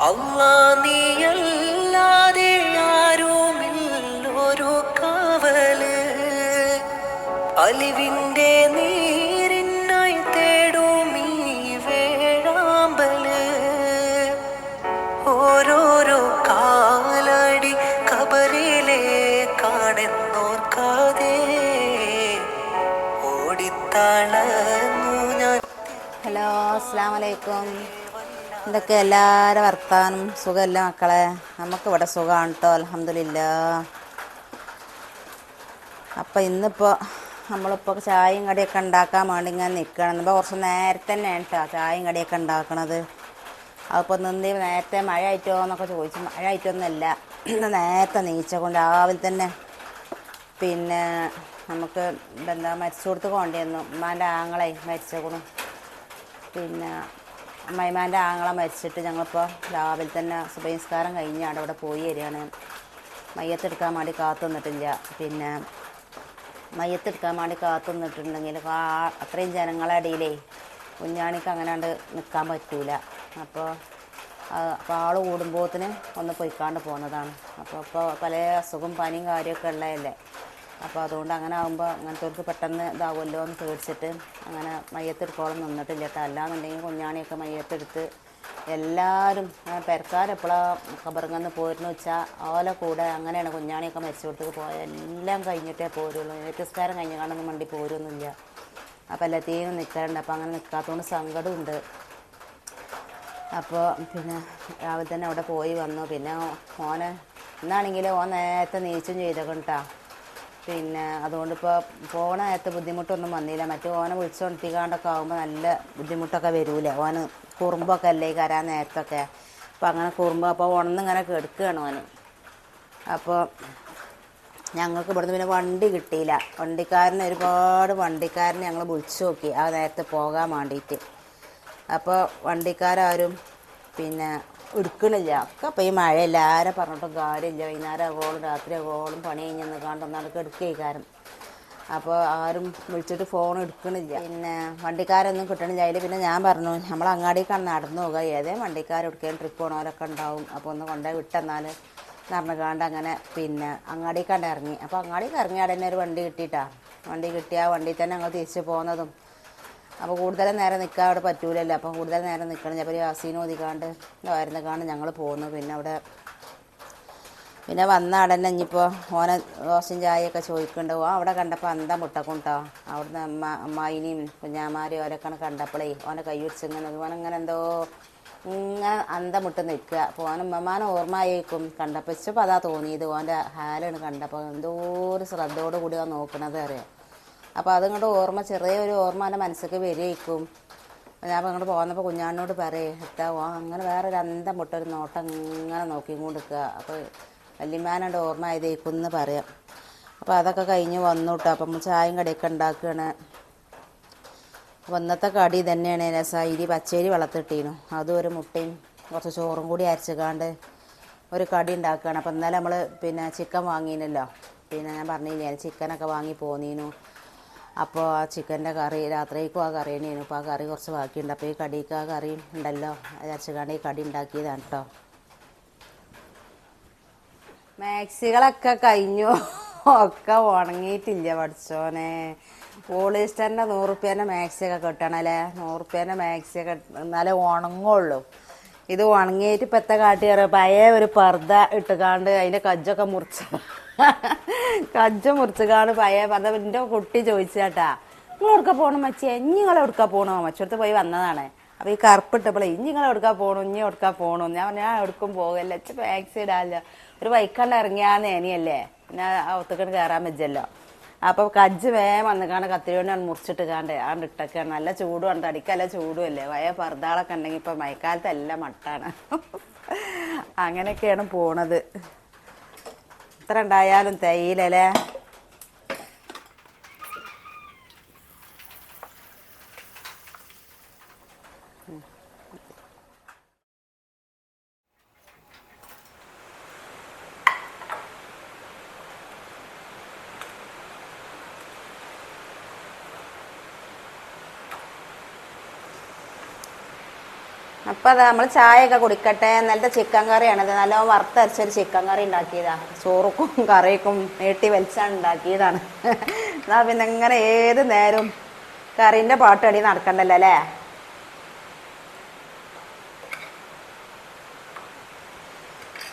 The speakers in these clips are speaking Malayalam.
അല്ലാ നീയല്ലാതെ ആരുമില്ലൊരു കാവല് അലിവിൻ്റെ നീരിനായി തേടും ഈ വേഴാമ്പല് ഓരോരോ കാലടി കബറിലെ കാണുന്നോർക്കാതെ ഓടിത്തളർന്നു ഞാൻ. ഹലോ, അസ്സലാമു അലൈക്കും. എന്തൊക്കെ എല്ലാവരും വർത്താനം? സുഖമല്ല മക്കളെ? നമുക്കിവിടെ സുഖമാണ് കേട്ടോ, അൽഹംദുലില്ലാഹ്. അപ്പം ഇന്നിപ്പോൾ നമ്മളിപ്പോൾ ചായയും കടിയൊക്കെ ഉണ്ടാക്കാൻ വേണ്ടി ഇങ്ങനെ നിൽക്കണം. ഇപ്പോൾ കുറച്ച് നേരത്തെ തന്നെയാണ് കേട്ടോ ചായയും കടിയൊക്കെ ഉണ്ടാക്കണത്. അതിപ്പോൾ നിന്ന് നേരത്തെ മഴ ആയിട്ടോ എന്നൊക്കെ ചോദിച്ചു. മഴ ആയിട്ടൊന്നുമല്ല, നേരത്തെ നീച്ചകൊണ്ട് രാവിലെ തന്നെ പിന്നെ നമുക്ക് എന്താ മരിച്ചു കൊടുത്ത് കൊണ്ടുവന്നു. ഉമ്മാൻ്റെ ആങ്ങളെ മരിച്ചേക്കണം. പിന്നെ അമ്മായിമാൻ്റെ ആങ്ങളെ മരിച്ചിട്ട് ഞങ്ങളിപ്പോൾ രാവിലെ തന്നെ സുബഹി നിസ്കാരം കഴിഞ്ഞാണ് അവിടെ പോയി വരികയാണ്. മയ്യത്തെടുക്കാൻ വേണ്ടി കാത്തു നിന്നിട്ടില്ല. പിന്നെ മയ്യത്തെടുക്കാൻ വേണ്ടി കാത്തു നിന്നിട്ടുണ്ടെങ്കിൽ അത്രയും ജനങ്ങളുടെ ഇടയിലേ കുഞ്ഞാണിക്ക് അങ്ങനെയാണ്ട് നിൽക്കാൻ പറ്റൂല. അപ്പോൾ ആൾ കൂടുമ്പോഴത്തിന് ഒന്ന് പൊയ്ക്കാണ്ട് പോകുന്നതാണ്. അപ്പോൾ പല അസുഖം പനിയും കാര്യമൊക്കെ ഉള്ളതല്ലേ. അപ്പോൾ അതുകൊണ്ട് അങ്ങനെ ആകുമ്പോൾ അങ്ങനത്തെ പെട്ടെന്ന് ഇതാവുമല്ലോ എന്ന് പേടിച്ചിട്ട് അങ്ങനെ മയ്യത്തെടുക്കോളം നിന്നിട്ടില്ല കേട്ടോ. അല്ലാന്നുണ്ടെങ്കിൽ കുഞ്ഞാണിയൊക്കെ മയ്യത്തെടുത്ത് എല്ലാവരും പെരക്കാരെപ്പോഴാണ് ഖബറിങ്ങന്ന് പോയിരുന്നു വെച്ചാൽ ഓലെ കൂടെ അങ്ങനെയാണ് കുഞ്ഞാണിയൊക്കെ മരിച്ചു കൊടുത്തേക്ക് പോയത്. എല്ലാം കഴിഞ്ഞിട്ടേ പോരുള്ളൂ. നിസ്കാരം കഴിഞ്ഞ് കാണുന്ന വണ്ടി പോരൊന്നുമില്ല. അപ്പോൾ എല്ലാത്തേനും നിൽക്കാറുണ്ട്. അപ്പോൾ അങ്ങനെ നിൽക്കാത്തതുകൊണ്ട് സങ്കടമുണ്ട്. അപ്പോൾ പിന്നെ രാവിലെ തന്നെ അവിടെ പോയി വന്നു. പിന്നെ ഓനെ ഇന്നാണെങ്കിൽ ഓൻ നേരത്തെ നീച്ചും ചെയ്തേക്കും കേട്ടോ. പിന്നെ അതുകൊണ്ടിപ്പോൾ പോണ നേരത്തെ ബുദ്ധിമുട്ടൊന്നും വന്നില്ല. മറ്റു ഓനെ വിളിച്ചുകൊണ്ടിരിക്കാണ്ടൊക്കെ ആകുമ്പോൾ നല്ല ബുദ്ധിമുട്ടൊക്കെ വരൂല. ഓന് കുറുമ്പൊക്കെ അല്ലേ കരാൻ നേരത്തൊക്കെ. അപ്പോൾ അങ്ങനെ കുറുമ്പ് അപ്പോൾ ഉണന്നിങ്ങനെ കെടുക്കുകയാണ് ഓന്. അപ്പോൾ ഞങ്ങൾക്ക് ഇവിടുന്ന് പിന്നെ വണ്ടി കിട്ടിയില്ല. ഒരുപാട് വണ്ടിക്കാരനെ ഞങ്ങൾ വിളിച്ചു നോക്കി ആ നേരത്തെ പോകാൻ വേണ്ടിയിട്ട്. അപ്പോൾ വണ്ടിക്കാരും പിന്നെ എടുക്കണില്ല. ഒക്കെ അപ്പോൾ ഈ മഴയില്ല, ആരെ പറഞ്ഞിട്ടും കാര്യമില്ല. വൈകുന്നേരം ആകോളും രാത്രി ആകോളും പണി കഴിഞ്ഞെന്ന് കണ്ടൊന്നാണ് എടുക്കുകയും. അപ്പോൾ ആരും വിളിച്ചിട്ട് ഫോൺ എടുക്കണില്ല. പിന്നെ വണ്ടിക്കാരൊന്നും കിട്ടണില്ല. അതിൽ പിന്നെ ഞാൻ പറഞ്ഞു നമ്മൾ അങ്ങാടിക്കാണ് നടന്നു പോകുക, ഏതേ വണ്ടിക്കാരെടുക്കുകയും ട്രിപ്പ് പോകണവരൊക്കെ ഉണ്ടാവും, അപ്പോൾ ഒന്ന് കൊണ്ടുപോയി വിട്ടെന്നാൽ നടന്നുകാണ്ട് അങ്ങനെ പിന്നെ അങ്ങാടിക്കാണ്ട് ഇറങ്ങി. അപ്പോൾ അങ്ങാടിക്ക് ഇറങ്ങിയാൽ തന്നെ ഒരു വണ്ടി കിട്ടിയിട്ടാണ്. വണ്ടി കിട്ടി ആ വണ്ടിയിൽ തന്നെ ഞങ്ങൾ തിരിച്ച് പോകുന്നതും. അപ്പോൾ കൂടുതലും നേരം നിൽക്കാൻ അവിടെ പറ്റൂലല്ലോ. അപ്പം കൂടുതൽ നേരം നിൽക്കണം. അപ്പോൾ യാസീൻ ഓതിക്കാണ്ട് വരുന്നക്കാണ്ട് ഞങ്ങൾ പോന്നു. പിന്നെ വന്ന അവിടെ ഇനിയിപ്പോൾ ഓനെ ദോശയും ചായയൊക്കെ ചോദിക്കുന്നുണ്ട്. അവിടെ കണ്ടപ്പോൾ അന്തം മുട്ടക്കുണ്ടോ. അവിടുന്ന് അമ്മായിനെയും കുഞ്ഞാമാരെയും ഓരൊക്കെ കണ്ടപ്പോഴേ ഓനെ കൈ പിടിച്ചിങ്ങനെ ഓനങ്ങനെ എന്തോ ഇങ്ങനെ അന്തം മുട്ട് നിൽക്കുക. അപ്പോൾ ഓൻ ഉമ്മമാനെ ഓർമ്മയായിരിക്കും കണ്ടപ്പോൾ. ഇച്ചപ്പോൾ അതാ തോന്നിയത്. ഓൻ്റെ ഹാലാണ് കണ്ടപ്പോൾ എന്തോ ഒരു ശ്രദ്ധയോടു കൂടി ഓൻ നോക്കണത് അറിയാം. അപ്പോൾ അതിങ്ങോട്ട് ചെറിയൊരു ഓർമ്മ എൻ്റെ മനസ്സിലേക്ക് വരികയും. ഞാൻ അപ്പോൾ അങ്ങോട്ട് പോകുന്നപ്പോൾ കുഞ്ഞാനോട് പറയേ എത്താ അങ്ങനെ വേറൊരു അന്തം മുട്ടൊരു നോട്ടം ഇങ്ങനെ നോക്കിക്കൊണ്ട് നിൽക്കുക. അപ്പോൾ വല്യമ്മാനോട് ഓർമ്മ ആയതേക്കും എന്ന് പറയാം. അപ്പോൾ അതൊക്കെ കഴിഞ്ഞ് വന്നു കേട്ടോ. അപ്പം ചായയും കടിയൊക്കെ ഉണ്ടാക്കുകയാണ്. അപ്പോൾ ഇന്നത്തെ കടി തന്നെയാണ് രസമായിരി പച്ചരി വെള്ളത്തിട്ടീനു. അതും ഒരു മുട്ടയും കുറച്ച് ചോറും കൂടി അരച്ചുകാണ്ട് ഒരു കടി ഉണ്ടാക്കുകയാണ്. അപ്പോൾ ഇന്നലെ നമ്മൾ പിന്നെ ചിക്കൻ വാങ്ങിനല്ലോ. പിന്നെ ഞാൻ പറഞ്ഞില്ലേ ചിക്കനൊക്കെ വാങ്ങി പോന്നീനു. അപ്പോൾ ആ ചിക്കൻ്റെ കറി രാത്രിക്കും ആ കറി തന്നെയായിരുന്നു. അപ്പോൾ ആ കറി കുറച്ച് ബാക്കിയുണ്ട്. അപ്പോൾ ഈ കടിക്ക് ആ കറി ഉണ്ടല്ലോ അരച്ചുകാണ്ട് ഈ കടി ഉണ്ടാക്കിയതാണ് കേട്ടോ. മാക്സികളൊക്കെ കഴിഞ്ഞു, ഒക്കെ ഉണങ്ങിയിട്ടില്ല പഠിച്ചോനെ. പോളിസ്റ്ററിൻ്റെ 100 റുപ്യേൻ്റെ മാക്സിയൊക്കെ കിട്ടണല്ലേ. 100 റുപ്യേൻ്റെ മാക്സിയൊക്കെ എന്നാലേ ഉണങ്ങുള്ളൂ. ഇത് ഉണങ്ങിയിട്ട് ഇപ്പം എത്ര കാട്ടി കയറുക. പഴയ ഒരു പർദ്ദ ഇട്ടുകാണ്ട് അതിൻ്റെ കജ്ജൊക്കെ മുറിച്ചുകാണ്ട് പഴയ പർദ്ദ. എൻ്റെ കുട്ടി ചോദിച്ചാട്ടാ നിങ്ങൾ എവിടുക്ക പോകണം മച്ചിയെ, ഇനി നിങ്ങൾ എവിടുക്ക പോകണോ. മച്ചടുത്ത് പോയി വന്നതാണ്. അപ്പോൾ ഈ കറുപ്പിട്ടപ്പോഴേ ഇനി നിങ്ങൾ എവിടുക്കാൻ പോകണം, ഇനി എവിടുക്കാൻ പോകണോ. ഞാൻ എവിടേക്കും പോകല്ല, മാക്സി ഇടാല്ല. ഒരു ബൈക്കണ്ട് ഇറങ്ങിയാൽ നേനിയല്ലേ, പിന്നെ ആ ഒത്തുക്കണ്ട് കയറാൻ വെച്ചല്ലോ. അപ്പോൾ കജ്ജ് വേഗം വന്നിക്കാണ്ട് കത്തിരി കൊണ്ടാണ് മുറിച്ചിട്ട് കാണ്ട് ആണ്ട് ഇട്ടൊക്കെയാണ്. നല്ല ചൂടുണ്ട്, അടിക്കല്ല ചൂടും അല്ലേ. വയ പർദ്ദകളൊക്കെ ഉണ്ടെങ്കിൽ ഇപ്പം മഴക്കാലത്ത് എല്ലാം മട്ടാണ്. അങ്ങനെയൊക്കെയാണ് പോണത്. എത്ര ഉണ്ടായാലും തേയിലല്ലേ. അപ്പം അതാ നമ്മൾ ചായയൊക്കെ കുടിക്കട്ടെ. ഇന്നലത്തെ ചിക്കൻ കറിയാണിത്. നല്ല വറുത്തരച്ചൊരു ചിക്കൻ കറി ഉണ്ടാക്കിയതാണ്. ചോറുക്കും കറിക്കും നീട്ടി വലിച്ചാണ് ഉണ്ടാക്കിയതാണ്. എന്നാ പിന്നെ ഇങ്ങനെ ഏത് നേരവും കറീൻ്റെ പാട്ടടി നടക്കണ്ടല്ലോ അല്ലേ.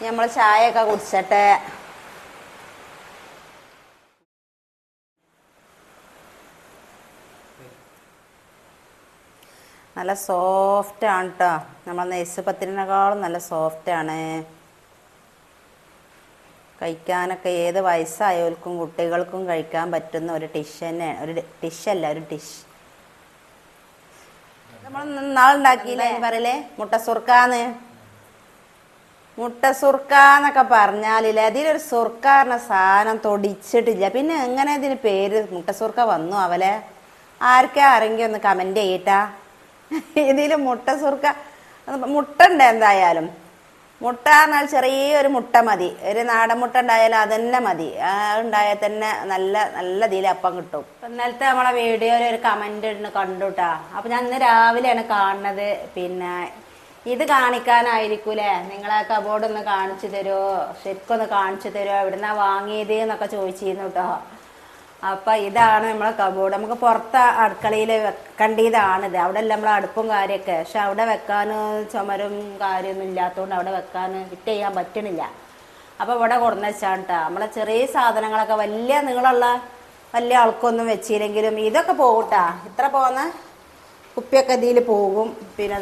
നമ്മൾ ചായയൊക്കെ കുടിച്ചട്ടെ. നല്ല സോഫ്റ്റാണ് കേട്ടോ. നമ്മൾ നെയ്സ് പത്തിരിനേക്കാളും നല്ല സോഫ്റ്റാണ്. കഴിക്കാനൊക്കെ ഏത് വയസ്സായവർക്കും കുട്ടികൾക്കും കഴിക്കാൻ പറ്റുന്ന ഒരു ഡിഷ് തന്നെ. ഒരു ഡിഷല്ല, ഒരു ഡിഷ്. നമ്മൾ നാളുണ്ടാക്കിയില്ലേ പറയലേ മുട്ട സുർക്കാന്ന്. മുട്ട സുർക്ക എന്നൊക്കെ പറഞ്ഞാലില്ലേ അതിലൊരു സുർക്ക പറഞ്ഞ സാധനം തൊടിച്ചിട്ടില്ല. പിന്നെ എങ്ങനെ ഇതിന് പേര് മുട്ട സുർക്ക വന്നു അവലെ? ആരെങ്കിലും ഒന്ന് കമൻറ്റ് ചെയ്യട്ടാ. ഇതിൽ മുട്ട സുർക്ക മുട്ട ഉണ്ട്. എന്തായാലും മുട്ട പറഞ്ഞാൽ ചെറിയൊരു മുട്ട മതി. ഒരു നാടൻ മുട്ട ഉണ്ടായാലും അതന്നെ മതി. ഉണ്ടായാൽ തന്നെ നല്ല നല്ല ഇതിൽ അപ്പം കിട്ടും. ഇപ്പം ഇന്നലത്തെ നമ്മളെ വീഡിയോയിൽ ഒരു കമൻറ്റ് കണ്ടുട്ടാ. അപ്പം ഞാൻ ഇന്ന് രാവിലെയാണ് കാണുന്നത്. പിന്നെ ഇത് കാണിക്കാനായിരിക്കൂലേ നിങ്ങളെ കബോർഡ് ഒന്ന് കാണിച്ചു തരുമോ, ശരിക്കൊന്ന് കാണിച്ചു തരുമോ, എവിടുന്നാ വാങ്ങിയത് എന്നൊക്കെ ചോദിച്ചിരുന്നു കേട്ടോ. അപ്പം ഇതാണ് നമ്മളെ കബോർഡ്. നമുക്ക് പുറത്ത് അടുക്കളയിൽ വെക്കേണ്ടതാണിത്. അവിടെ അല്ല നമ്മളെ അടുപ്പും കാര്യമൊക്കെ. പക്ഷെ അവിടെ വെക്കാൻ ചുമരും കാര്യമൊന്നും ഇല്ലാത്തതുകൊണ്ട് അവിടെ വെക്കാൻ ഫിറ്റ് ചെയ്യാൻ പറ്റണില്ല. അപ്പോൾ ഇവിടെ കൊടുന്ന് വെച്ചാണ് കേട്ടോ. നമ്മളെ ചെറിയ സാധനങ്ങളൊക്കെ വലിയ നീളമുള്ള വലിയ ആൾക്കൊന്നും വെച്ചില്ലെങ്കിലും ഇതൊക്കെ പോകൂട്ടാ. ഇത്ര പോകുന്ന കുപ്പിയൊക്കെ ഇതിൽ പോകും. പിന്നെ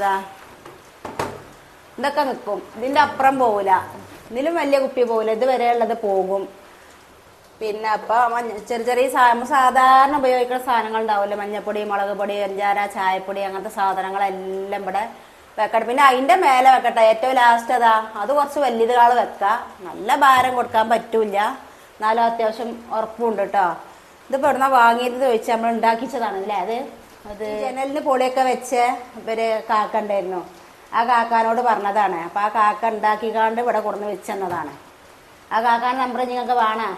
ഇതൊക്കെ നിൽക്കും. ഇതിൻ്റെ അപ്പുറം പോകില്ല. ഇതിലും വലിയ കുപ്പി പോകില്ല. ഇതുവരെ ഉള്ളത് പോകും. പിന്നെ അപ്പം ചെറിയ ചെറിയ സാധാരണ ഉപയോഗിക്കുന്ന സാധനങ്ങൾ ഉണ്ടാവില്ലേ, മഞ്ഞപ്പൊടി, മുളക് പൊടി, പഞ്ചാര, ചായപ്പൊടി, അങ്ങനത്തെ സാധനങ്ങളെല്ലാം ഇവിടെ വെക്കട്ടെ. പിന്നെ അതിൻ്റെ മേലെ വെക്കട്ടെ. ഏറ്റവും ലാസ്റ്റ് അത് കുറച്ച് വലിയതുകൾ വെക്കാം. നല്ല ഭാരം കൊടുക്കാൻ പറ്റൂല, എന്നാലും അത്യാവശ്യം ഉറപ്പുണ്ട് കേട്ടോ. ഇതിപ്പോൾ ഇവിടുന്ന് വാങ്ങിയത് ചോദിച്ചാൽ നമ്മൾ ഉണ്ടാക്കിച്ചതാണ് അല്ലേ. അത് ജനലിന് പൊളിയൊക്കെ വെച്ച് ഇവര് കാക്കണ്ടായിരുന്നു. ആ കാക്കാനോട് പറഞ്ഞതാണ്. അപ്പം ആ കാക്ക ഉണ്ടാക്കിക്കാണ്ട് ഇവിടെ കൊടുന്ന് വെച്ചെന്നതാണ്. ആ കാക്കാൻ്റെ നമ്പർ നിങ്ങൾക്ക് വേണോ?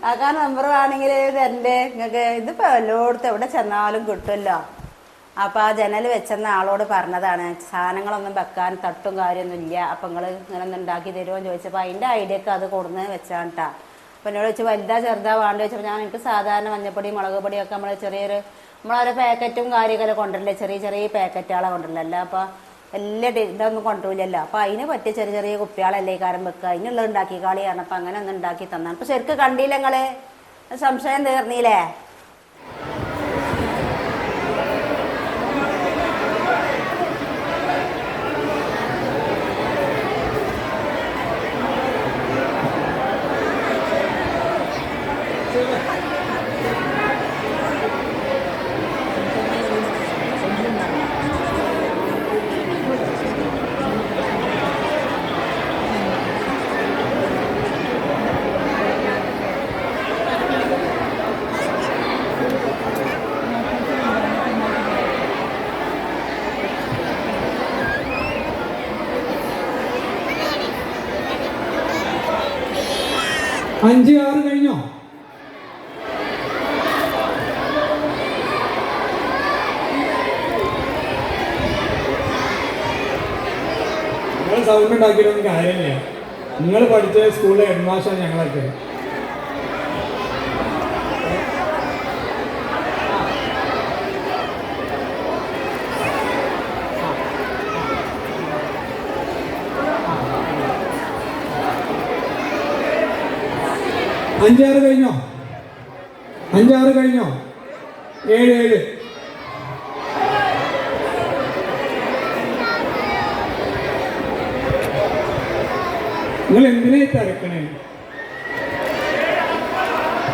കാക്കാൻ്റെ നമ്പർ വേണമെങ്കിൽ തരണ്ടേ നിങ്ങൾക്ക്. ഇതിപ്പോൾ എല്ലായിടത്തും എവിടെ ചെന്നാലും കിട്ടുമല്ലോ. അപ്പോൾ ആ ജനൽ വെച്ചെന്ന ആളോട് പറഞ്ഞതാണ്. സാധനങ്ങളൊന്നും വെക്കാൻ തട്ടും കാര്യമൊന്നും ഇല്ല. അപ്പം നിങ്ങൾ ഇങ്ങനെ ഒന്ന് ഉണ്ടാക്കി തരുമോ എന്ന് ചോദിച്ചപ്പോൾ അതിൻ്റെ ഐഡിയക്ക് അത് കൊടുന്ന് വെച്ചാണ് കേട്ടോ. അപ്പം എന്നോട് വെച്ച് വലുതാ ചെറുതാ വേണ്ട ചോദിച്ചപ്പോൾ ഞാൻ എനിക്ക് സാധാരണ മഞ്ഞപ്പൊടി, മുളക് പൊടിയൊക്കെ നമ്മൾ നമ്മളൊരു പാക്കറ്റും കാര്യമൊക്കെ കൊണ്ടുവരില്ലേ, ചെറിയ ചെറിയ പാക്കറ്റുകളെ കൊണ്ടുവരില്ലല്ലോ. അപ്പോൾ വലിയ ഇതൊന്നും കൊണ്ടുപോയില്ലല്ലോ. അപ്പോൾ അതിന് പറ്റിയ ചെറിയ ചെറിയ കുപ്പികളല്ലേ കാരം വെക്കുക. അതിനുള്ളത് ഉണ്ടാക്കി കളിയാണ്. അപ്പം അങ്ങനെ ഒന്ന് ഉണ്ടാക്കി തന്നാണ്. അപ്പോൾ ശരിക്കും കണ്ടില്ല നിങ്ങൾ? സംശയം തീർന്നില്ലേ? അഞ്ച് ആറ് കഴിഞ്ഞോ? നിങ്ങൾ സൗണ്ട് ഉണ്ടാക്കിയിട്ടൊന്നും കാര്യമില്ല. നിങ്ങൾ പഠിച്ച സ്കൂളിലെ ഹെഡ് മാസ്റ്റർ ഞങ്ങളൊക്കെ. അഞ്ചാറ് കഴിഞ്ഞോ? അഞ്ചാറ് കഴിഞ്ഞോ? ഏഴ് ഏഴ്. നിങ്ങൾ എന്തിനാ തിരക്കണേ?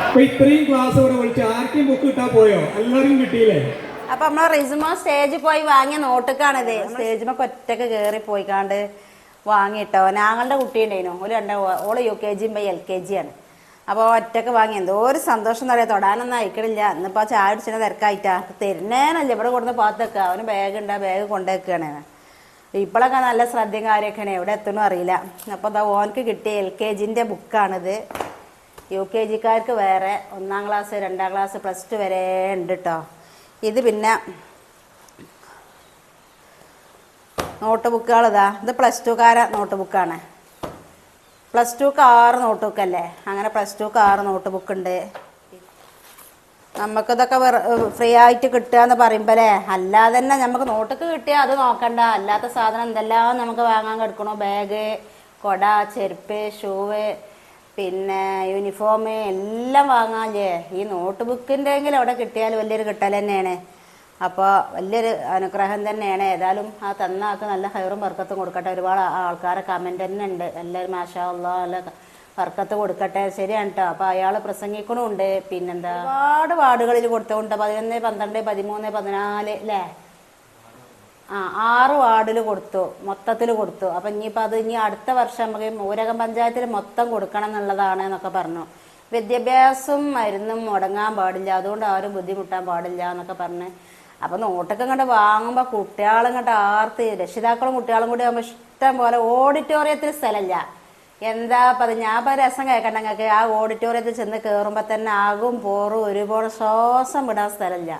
അപ്പൊ ഇത്രയും ക്ലാസ് ഇവിടെ വിളിച്ച് ആർക്കും ബുക്ക് കിട്ടാൻ പോയോ? എല്ലാവർക്കും കിട്ടിയില്ലേ? അപ്പൊ നമ്മളെ റിസുമോ സ്റ്റേജിൽ പോയി വാങ്ങിയ നോട്ടക്കാണിത്. സ്റ്റേജിൽ ഒറ്റക്ക് കയറി പോയിക്കാണ്ട് വാങ്ങിട്ടോ. ഞങ്ങളുടെ കുട്ടി ഉണ്ടായിരുന്നു. ഓള് UKG LKG ആണ്. അപ്പോൾ ഒറ്റക്ക് വാങ്ങി. എന്തോ ഒരു സന്തോഷം എന്ന് പറയാം. തൊടാനൊന്നും അയക്കണില്ല. ഇന്നിപ്പോൾ ചായ അടിച്ചിട്ട് തിരക്കായിട്ടാ. തരുന്നേനല്ല ഇവിടെ കൊടുന്ന് പാത്തൊക്കെ. അവന് ബാഗ് ഉണ്ട്, ബാഗ് കൊണ്ടുവയ്ക്കുകയാണ്. ഇപ്പോഴൊക്കെ നല്ല ശ്രദ്ധയും കാര്യമൊക്കെയാണ്. എവിടെ എത്തണം അറിയില്ല. അപ്പോൾ ഓനക്ക് കിട്ടിയ LKGൻ്റെ ബുക്കാണിത്. UKGക്കാർക്ക് വേറെ 1-ാം ക്ലാസ്, 2-ാം ക്ലാസ്, +2 വരെ ഉണ്ട് കേട്ടോ. ഇത് പിന്നെ നോട്ട് ബുക്കുകൾ ഇതാ, ഇത് പ്ലസ് ടുക്കാരെ നോട്ട് ബുക്കാണ്. പ്ലസ് ടുക്ക് 6 നോട്ട് ബുക്കല്ലേ, അങ്ങനെ പ്ലസ് ടുക്ക് 6 നോട്ട് ബുക്ക് ഉണ്ട്. നമുക്കിതൊക്കെ ഫ്രീ ആയിട്ട് കിട്ടുക എന്ന് പറയുമ്പോഴേ, അല്ലാതെ തന്നെ നമുക്ക് നോട്ടൊക്കെ കിട്ടിയാൽ അത് നോക്കണ്ട. അല്ലാത്ത സാധനം എന്തെല്ലാം നമുക്ക് വാങ്ങാൻ കിടക്കണോ, ബാഗ്, കൊട, ചെരുപ്പ്, ഷൂവ്, പിന്നെ യൂണിഫോം എല്ലാം വാങ്ങാല്ലേ. ഈ നോട്ട് ബുക്കിൻ്റെങ്കിലും അവിടെ കിട്ടിയാൽ വലിയൊരു കിട്ടൽ തന്നെയാണ്. അപ്പോൾ വലിയൊരു അനുഗ്രഹം തന്നെയാണ്. ഏതായാലും ആ തന്ന ആൾക്ക് നല്ല ഹൈറും ബർക്കത്തും കൊടുക്കട്ടെ. ഒരുപാട് ആൾക്കാരെ കമൻറ്റ് തന്നെ ഉണ്ട്, എല്ലാവരും മാഷാ അല്ലാഹ് നല്ല ബർക്കത്ത് കൊടുക്കട്ടെ. ശരിയാണ് കേട്ടോ. അപ്പോൾ അയാൾ പ്രസംഗിക്കണമുണ്ട്. പിന്നെന്താ, ഒരുപാട് വാർഡുകളിൽ കൊടുത്തുകൊണ്ട് 11, 12, 13, 14 അല്ലേ, 6 വാർഡിൽ കൊടുത്തു, മൊത്തത്തിൽ കൊടുത്തു. അപ്പം ഇനിയിപ്പോൾ അത് ഇനി അടുത്ത വർഷം നമുക്ക് ഊരകം പഞ്ചായത്തിൽ മൊത്തം കൊടുക്കണം എന്നുള്ളതാണ് എന്നൊക്കെ പറഞ്ഞു. വിദ്യാഭ്യാസം മരുന്നും മുടങ്ങാൻ പാടില്ല, അതുകൊണ്ട് ആരും ബുദ്ധിമുട്ടാൻ പാടില്ല എന്നൊക്കെ പറഞ്ഞ്. അപ്പം നോട്ടൊക്കെ ഇങ്ങോട്ട് വാങ്ങുമ്പോൾ കുട്ടികളും ഇങ്ങോട്ട് ആർത്ത്, രക്ഷിതാക്കളും കുട്ടികളും കൂടി ആകുമ്പോൾ ഇഷ്ടം പോലെ ഓഡിറ്റോറിയത്തിൽ സ്ഥലമില്ല. എന്താ അപ്പം അത്, ഞാൻ ഇപ്പം രസം കേൾക്കണ്ട നിങ്ങൾക്ക്. ആ ഓഡിറ്റോറിയത്തിൽ ചെന്ന് കയറുമ്പോൾ തന്നെ ആകും പോറും ഒരുപാട് ശ്വാസം വിടാൻ സ്ഥലമില്ല.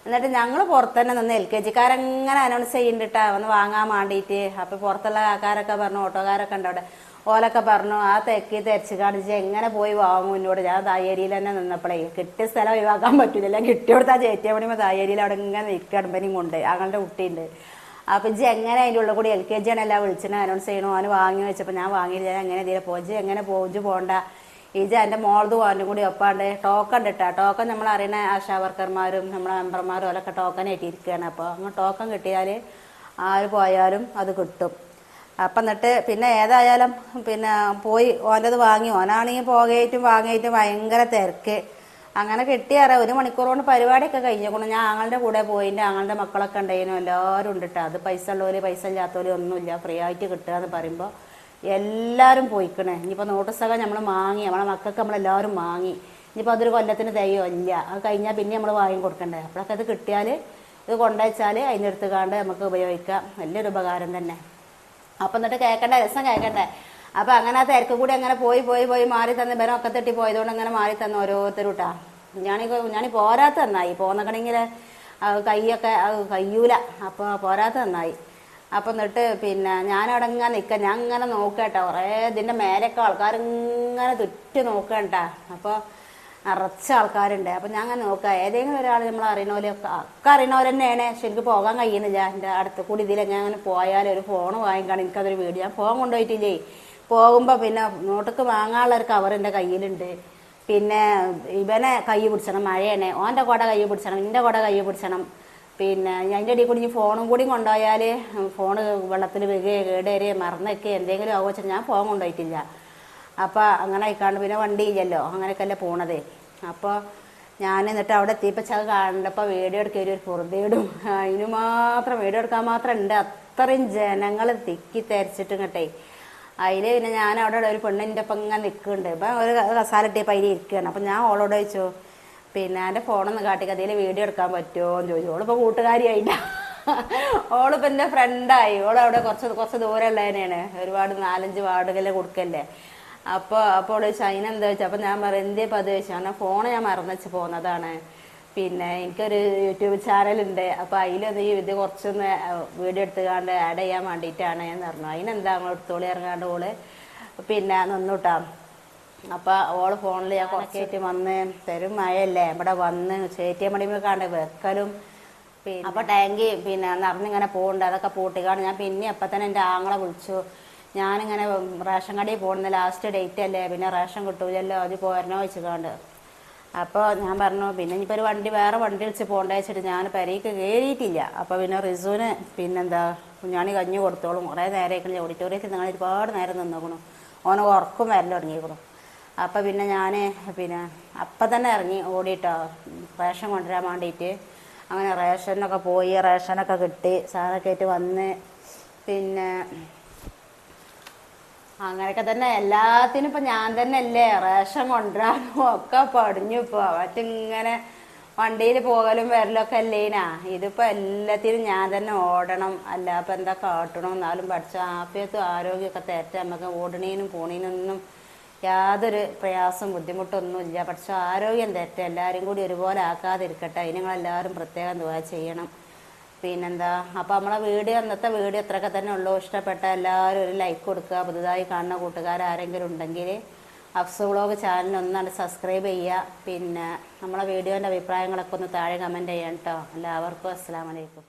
എന്നിട്ട് ഞങ്ങൾ പുറത്ത് തന്നെ നിന്ന് LKG കാരങ്ങനെ അനൗൺസ് ചെയ്യുന്നുണ്ടിട്ടാ വന്ന് വാങ്ങാൻ വേണ്ടിയിട്ട്. അപ്പോൾ പുറത്തുള്ള ആൾക്കാരൊക്കെ പറഞ്ഞു, ഓട്ടോക്കാരൊക്കെ ഉണ്ട് അവിടെ, ഓലൊക്കെ പറഞ്ഞു ആ തെക്കി തെരച്ച് കാണിച്ച് എങ്ങനെ പോയി വാങ്ങും എന്നോട്. ഞാൻ തായേരിയിൽ തന്നെ നിന്നപ്പോഴേ കിട്ടിയ സ്ഥലം ഒഴിവാക്കാൻ പറ്റില്ല. കിട്ടിയോടത്ത് ആ ചേറ്റിയ പണിയുമ്പോൾ തായേരിയിൽ അവിടെ ഇങ്ങനെ നിൽക്കുകയാണ്. ഇവനും കൊണ്ട് ഞങ്ങളുടെ കുട്ടിയുണ്ട്. അപ്പം ഇജ്ജ് എങ്ങനെ അതിൻ്റെ ഉള്ളിൽ കൂടി LKG ആണെല്ലാം വിളിച്ചിട്ട് അനൗൺസ് ചെയ്യണോ, അവന് വാങ്ങി വെച്ചപ്പോൾ ഞാൻ വാങ്ങിയില്ല. ഞാൻ എങ്ങനെ ഇതിലെ പോജ് എങ്ങനെ പോജ് പോകണ്ട, ഇജ് എൻ്റെ മോളത് അവൻ്റെ കൂടി ഒപ്പാണ്ട് ടോക്കൺ ഇട്ടാ. ടോക്കൺ നമ്മൾ അറിയുന്ന ആശാ വർക്കർമാരും നമ്മളെ മെമ്പർമാരും അവരൊക്കെ ടോക്കൺ ഏറ്റിരിക്കുകയാണ്. അപ്പോൾ അങ്ങ് ടോക്കൺ കിട്ടിയാൽ ആര് പോയാലും അത് കിട്ടും. അപ്പം എന്നിട്ട് പിന്നെ ഏതായാലും പിന്നെ പോയി ഓൻ്റെത് വാങ്ങി. ഓനാണെങ്കിൽ പോകേറ്റും വാങ്ങിയിട്ടും ഭയങ്കര തിരക്ക്. അങ്ങനെ കിട്ടിയാറ 1 മണിക്കൂർ കൊണ്ട് പരിപാടിയൊക്കെ കഴിഞ്ഞേക്കണം. ഞാൻ ആങ്ങളുടെ കൂടെ പോയിൻ്റെ ആങ്ങളുടെ മക്കളൊക്കെ ഉണ്ടായിരുന്നു, എല്ലാവരും ഉണ്ട് കേട്ടോ. അത് പൈസ ഉള്ളവര് പൈസ ഇല്ലാത്തവര് ഒന്നുമില്ല, ഫ്രീ ആയിട്ട് കിട്ടുക എന്ന് പറയുമ്പോൾ എല്ലാവരും പോയിക്കണേ. ഇനിയിപ്പോൾ നോട്ടീസൊക്കെ നമ്മൾ വാങ്ങി, നമ്മളെ മക്കൾക്ക് നമ്മളെല്ലാവരും വാങ്ങി. ഇനിയിപ്പോൾ അതൊരു കൊല്ലത്തിന് തികയോ ഇല്ല, അത് കഴിഞ്ഞാൽ പിന്നെ നമ്മൾ വാങ്ങി കൊടുക്കണ്ടേ. അപ്പോഴൊക്കെ അത് കിട്ടിയാൽ ഇത് കൊണ്ടുവച്ചാൽ അതിനെടുത്ത് കാണ്ട് നമുക്ക് ഉപയോഗിക്കാം. വലിയൊരു ഉപകാരം തന്നെ. അപ്പം എന്നിട്ട് കേൾക്കണ്ടേ, രസം കേൾക്കണ്ടേ. അപ്പം അങ്ങനെ ആ തിരക്ക് കൂടി അങ്ങനെ പോയി മാറി തന്ന ബനൊക്കെ തട്ടി പോയതുകൊണ്ട് അങ്ങനെ മാറി തന്ന ഓരോരുത്തരും കേട്ടാ. ഞാനീ പോരാത്ത നന്നായി, പോന്നക്കണെങ്കിൽ കൈയൊക്കെ കയ്യൂല, അപ്പോൾ പോരാത്ത നന്നായി. അപ്പം എന്നിട്ട് പിന്നെ ഞാനവിടെ ഇങ്ങനെ നിൽക്കാം, ഞാൻ ഇങ്ങനെ നോക്കട്ടോ. കുറേ ഇതിൻ്റെ മേലൊക്കെ ആൾക്കാരിങ്ങനെ തുറ്റി നോക്കട്ടാ. അപ്പോൾ നിറച്ച ആൾക്കാരുണ്ട്. അപ്പം ഞാൻ അങ്ങനെ നോക്കാം, ഏതെങ്കിലും ഒരാൾ നമ്മൾ അറിയണോലൊക്കെ ഒക്കെ അറിയണവർ തന്നെയാണ്. പക്ഷെ എനിക്ക് പോകാൻ കഴിയുന്നില്ല. എൻ്റെ അടുത്ത് കൂടി ഇതിലൊക്കെ അങ്ങനെ പോയാൽ ഒരു ഫോൺ വാങ്ങിക്കാണ്, എനിക്കതൊരു വീഡിയോ. ഞാൻ ഫോൺ കൊണ്ടുപോയിട്ടില്ലേ. പോകുമ്പോൾ പിന്നെ നോട്ടൊക്കെ വാങ്ങാനുള്ള ഒരു കവർ എൻ്റെ കയ്യിലുണ്ട്. പിന്നെ ഇവനെ കൈ പിടിച്ചണം, മഴയാണ്, ഓൻ്റെ കുട കൈ പിടിച്ചണം, എൻ്റെ കുട കൈ പിടിച്ചണം. പിന്നെ അതിൻ്റെ ഇടയിൽ കൂടി ഫോണും കൂടി കൊണ്ടുപോയാൽ ഫോണ് വെള്ളത്തിൽ വീഴുകയോ കേടേറിയോ മറന്നൊക്കെ എന്തെങ്കിലും ആവുക വെച്ചാൽ ഞാൻ ഫോൺ കൊണ്ടുപോയിട്ടില്ല. അപ്പോൾ അങ്ങനെ ആയിക്കാണ്ട് പിന്നെ വണ്ടി ഇല്ലല്ലോ, അങ്ങനെയൊക്കെയല്ലേ പോണത്. അപ്പോൾ ഞാൻ എന്നിട്ട് അവിടെ എത്തിയപ്പോൾ ചത് കണ്ടപ്പോൾ വീഡിയോ എടുക്കുക ഒരു പൊറുതേടും. അതിന് മാത്രം വീഡിയോ എടുക്കാൻ മാത്രം ഉണ്ട്. അത്രയും ജനങ്ങൾ തിക്കി തരച്ചിട്ടും കേട്ടേ. അതിൽ പിന്നെ ഞാൻ അവിടെ ഒരു പെണ്ണിൻ്റെ ഒപ്പം ഇങ്ങനെ നിൽക്കുന്നുണ്ട്. ഇപ്പം ഒരു കസാല ഇട്ടിയപ്പോൾ അതിൽ ഇരിക്കുകയാണ്. അപ്പം ഞാൻ ഓളോട് ചോദിച്ചു, പിന്നെ എൻ്റെ ഫോണൊന്ന് കാട്ടിക്ക് അതിൽ വീഡിയോ എടുക്കാൻ പറ്റുമോ എന്ന് ചോദിച്ചു. ഓളിപ്പോൾ കൂട്ടുകാരിയായില്ല, ഓളിപ്പോൾ എൻ്റെ ഫ്രണ്ടായി. ഓളവിടെ കുറച്ച് ദൂരമുള്ളതിനാണ്, ഒരുപാട് 4-5 വാർഡുകളിൽ കൊടുക്കല്ലേ. അപ്പോൾ ചോദിച്ചു അതിനെന്താ ചോദിച്ചു. അപ്പം ഞാൻ പറയും എന്തേ ഇപ്പം അത് ചോദിച്ചു. കാരണം ഫോൺ ഞാൻ മറന്നുവെച്ച് പോകുന്നതാണ്. പിന്നെ എനിക്കൊരു യൂട്യൂബ് ചാനലുണ്ട്, അപ്പോൾ അതിലൊന്ന് ഈ ഇത് കുറച്ചൊന്ന് വീഡിയോ എടുത്തുകൊണ്ട് ആഡ് ചെയ്യാൻ വേണ്ടിയിട്ടാണ് എന്ന് പറഞ്ഞു. അതിനെന്താ നമ്മൾ എടുത്തോളി ഇറങ്ങാണ്ട് ഓള് പിന്നെ നിന്നുട്ടാ. അപ്പോൾ ഓള് ഫോണിൽ ഞാൻ കുറച്ചായിട്ട് വന്ന് തരും മഴയല്ലേ ഇവിടെ വന്ന് ചേറ്റിയ മടിമ കാണ്ട് വെക്കലും. പിന്നെ അപ്പോൾ ടാങ്കി പിന്നെ നിറഞ്ഞിങ്ങനെ പോകുന്നുണ്ട്, അതൊക്കെ പൂട്ടിക്കാണ്ട് ഞാൻ പിന്നെ അപ്പം തന്നെ എൻ്റെ ആങ്ങളെ വിളിച്ചു. ഞാനിങ്ങനെ റേഷൻ കടയിൽ പോകുന്ന ലാസ്റ്റ് ഡേറ്റ് അല്ലേ, പിന്നെ റേഷൻ കിട്ടൂലല്ലോ, അത് പോരണോ വെച്ചുകാണ്ട്. അപ്പോൾ ഞാൻ പറഞ്ഞു പിന്നെ ഇനിയിപ്പോൾ ഒരു വണ്ടി വേറെ വണ്ടി വിളിച്ച് പോകേണ്ട വെച്ചിട്ട് ഞാൻ പെരയ്ക്ക് കയറിയിട്ടില്ല. അപ്പോൾ പിന്നെ റിസുവിന് പിന്നെന്താ കുഞ്ഞാണി കഞ്ഞി കൊടുത്തോളും. കുറേ നേരമായിക്കണേ ഓഡിറ്റോറിയത്തിൽ നിങ്ങൾ ഒരുപാട് നേരം നിന്നോക്കണം, ഓന് ഉറക്കം വരൽ തുടങ്ങിയേക്കണം. അപ്പോൾ പിന്നെ ഞാൻ പിന്നെ അപ്പം തന്നെ ഇറങ്ങി ഓടിയിട്ടോ റേഷൻ കൊണ്ടുവരാൻ വേണ്ടിയിട്ട്. അങ്ങനെ റേഷനൊക്കെ പോയി, റേഷനൊക്കെ കിട്ടി, സാധനമൊക്കെ ആയിട്ട് വന്ന് പിന്നെ അങ്ങനെയൊക്കെ തന്നെ എല്ലാത്തിനും ഇപ്പം ഞാൻ തന്നെ അല്ലേ റേഷൻ കൊണ്ടുവരാനും ഒക്കെ പടിഞ്ഞു. ഇപ്പോൾ മറ്റിങ്ങനെ വണ്ടിയിൽ പോകലും വരലൊക്കെ അല്ലേനാ. ഇതിപ്പോൾ എല്ലാത്തിനും ഞാൻ തന്നെ ഓടണം, അല്ല അപ്പം എന്താ കാട്ടണം. എന്നാലും പഠിച്ച ആഫിയത്തും ആരോഗ്യമൊക്കെ തേറ്റ നമുക്ക് ഓടണീനും പോണീനൊന്നും യാതൊരു പ്രയാസം ബുദ്ധിമുട്ടൊന്നുമില്ല. പക്ഷെ ആരോഗ്യം തെറ്റ എല്ലാവരും കൂടി ഒരുപോലെ ആക്കാതിരിക്കട്ടെ. അതിന് നിങ്ങളെല്ലാവരും പ്രത്യേകം ദുആ ചെയ്യണം. പിന്നെന്താ, അപ്പോൾ നമ്മളെ വീഡിയോ ഇന്നത്തെ വീഡിയോ ഇത്രയൊക്കെ തന്നെ ഉള്ളൂ. ഇഷ്ടപ്പെട്ട എല്ലാവരും ഒരു ലൈക്ക് കൊടുക്കുക. പുതുതായി കാണുന്ന കൂട്ടുകാരാരെങ്കിലും ഉണ്ടെങ്കിൽ അഫ്സു വ്ളോഗ് ചാനലിനൊന്നാണ് സബ്സ്ക്രൈബ് ചെയ്യുക. പിന്നെ നമ്മളെ വീഡിയോൻ്റെ അഭിപ്രായങ്ങളൊക്കെ ഒന്ന് താഴെ കമൻറ്റ് ചെയ്യാം കേട്ടോ. എല്ലാവർക്കും അസ്സലാമു അലൈക്കും.